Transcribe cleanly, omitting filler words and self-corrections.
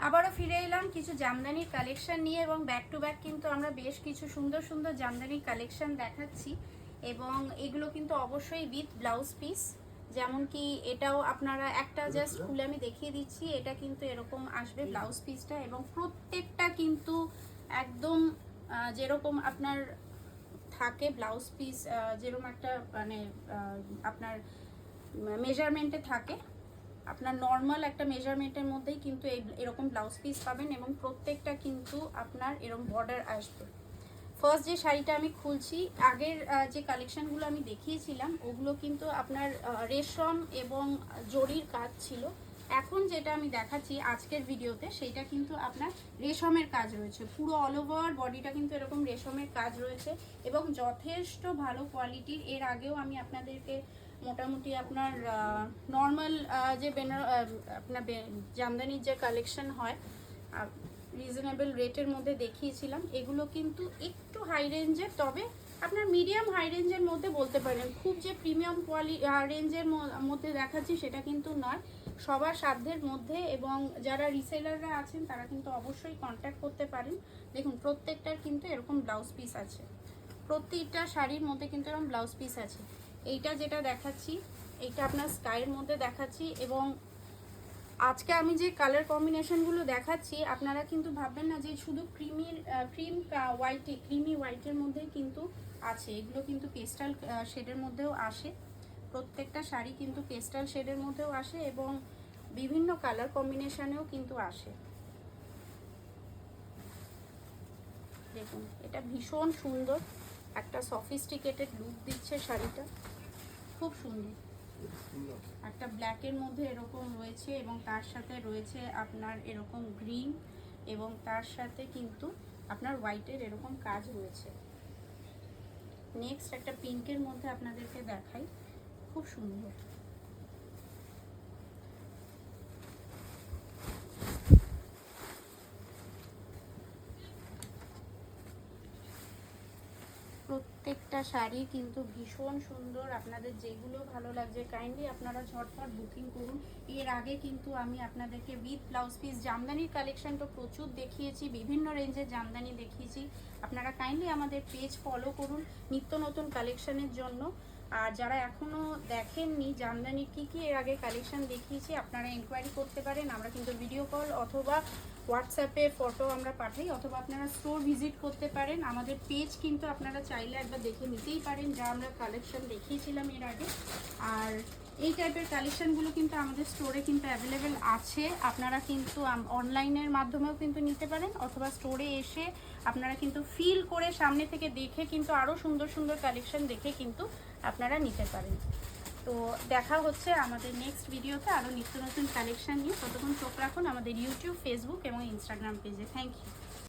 আবারও ফিরে এলাম কিছু জামদানির কালেকশন নিয়ে এবং ব্যাক টু ব্যাক কিন্তু আমরা বেশ কিছু সুন্দর সুন্দর জামদানির কালেকশন দেখাচ্ছি এবং এগুলো কিন্তু অবশ্যই উইথ ব্লাউজ পিস। যেমন কি এটাও আপনারা একটা জাস্ট খুলে আমি দেখিয়ে দিচ্ছি, এটা কিন্তু এরকম আসবে ব্লাউজ পিসটা এবং প্রত্যেকটা কিন্তু একদম যেরকম আপনার থাকে ব্লাউজ পিস, যেরকম একটা মানে আপনার মেজারমেন্টে থাকে, আপনার নর্মাল একটা মেজারমেন্টের মধ্যেই কিন্তু এরকম ব্লাউজ পিস পাবেন এবং প্রত্যেকটা কিন্তু আপনার এরকম বর্ডার আসবে। ফার্স্ট যে শাড়িটা আমি খুলছি, আগের যে কালেকশনগুলো আমি দেখিয়েছিলাম ওগুলো কিন্তু আপনার রেশম এবং জরির কাজ ছিল। এখন যেটা আমি দেখাচ্ছি আজকের ভিডিওতে সেটা কিন্তু আপনার রেশমের কাজ রয়েছে, পুরো অল ওভার বডিটা কিন্তু এরকম রেশমের কাজ রয়েছে এবং যথেষ্ট ভালো কোয়ালিটির। এর আগেও আমি আপনাদেরকে মোটামুটি আপনার নর্মাল যে আপনার জামদানির যে কালেকশন হয় রিজনেবল রেটের মধ্যে দেখিয়েছিলাম। এগুলো কিন্তু একটু হাই রেঞ্জের, তবে আপনার মিডিয়াম হাই রেঞ্জের মধ্যে বলতে পারেন। খুব যে প্রিমিয়াম রেঞ্জের মধ্যে দেখাচ্ছি সেটা কিন্তু নয়, সবার সাধ্যের মধ্যে। এবং যারা রিসেলাররা আছেন তারা কিন্তু অবশ্যই কন্ট্যাক্ট করতে পারেন। দেখুন প্রত্যেকটার কিন্তু এরকম ব্লাউজ পিস আছে, প্রত্যেকটা শাড়ির মধ্যে কিন্তু এরকম ব্লাউজ পিস আছে। এইটা যেটা দেখাচ্ছি এইটা আপনার স্কাইয়ের মধ্যে দেখাচ্ছি এবং আজকে আমি যে কালার কম্বিনেশনগুলো দেখাচ্ছি আপনারা কিন্তু ভাববেন না যে শুধু ক্রিমি হোয়াইটের মধ্যেই কিন্তু আছে, এগুলো কিন্তু পেস্টাল শেডের মধ্যেও আসে। প্রত্যেকটা শাড়ি কিন্তু পেস্টাল শেডের মধ্যেও আসে এবং বিভিন্ন কালার কম্বিনেশনেও কিন্তু আসে। দেখুন এটা ভীষণ সুন্দর একটা সফিস্টিকেটেড লুক দিচ্ছে শাড়িটা, খুব সুন্দর। একটা ব্ল্যাকের মধ্যে এরকম রয়েছে এবং তার সাথে রয়েছে আপনার এরকম গ্রিন এবং তার সাথে কিন্তু আপনার হোয়াইটের এরকম কাজ রয়েছে। নেক্সট একটা পিঙ্কের মধ্যে আপনাদেরকে দেখাই, খুব সুন্দর। প্রত্যেকটা শাড়ি কিন্তু ভীষণ সুন্দর, আপনাদের যেগুলো ভালো লাগছে কাইন্ডলি আপনারা ঝটপট বুকিং করুন। এর আগে কিন্তু আমি আপনাদেরকে উইথ ব্লাউজ পিস জামদানির কালেকশন তো প্রচুর দেখিয়েছি, বিভিন্ন রেঞ্জের জামদানি দেখিয়েছি। আপনারা কাইন্ডলি আমাদের পেজ ফলো করুন নিত্য নতুন কালেকশনের জন্য। আর যারা এখনও দেখেননি জামদানির কী কী এর আগে কালেকশন দেখিয়েছি আপনারা এনকোয়ারি করতে পারেন। আমরা কিন্তু ভিডিও কল অথবা হোয়াটসঅ্যাপে ফটো আমরা পাঠাই, অথবা আপনারা স্টোর ভিজিট করতে পারেন। আমাদের পেজ কিন্তু আপনারা চাইলে একবার দেখে নিতেই পারেন যা আমরা কালেকশন দেখিয়েছিলাম এর আগে। আর এই টাইপের কালেকশনগুলো কিন্তু আমাদের স্টোরে কিন্তু অ্যাভেলেবেল আছে, আপনারা কিন্তু অনলাইনের মাধ্যমেও কিন্তু নিতে পারেন অথবা স্টোরে এসে আপনারা কিন্তু ফিল করে সামনে থেকে দেখে কিন্তু আরও সুন্দর সুন্দর কালেকশন দেখে কিন্তু আপনারা নিতে পারেন। তো দেখা হচ্ছে আমাদের নেক্সট ভিডিওতে আরও নিত্য নতুন কালেকশন নিয়ে। ততক্ষণ চোখ রাখুন আমাদের ইউটিউব, ফেসবুক এবং ইনস্টাগ্রাম পেজে। Thank you.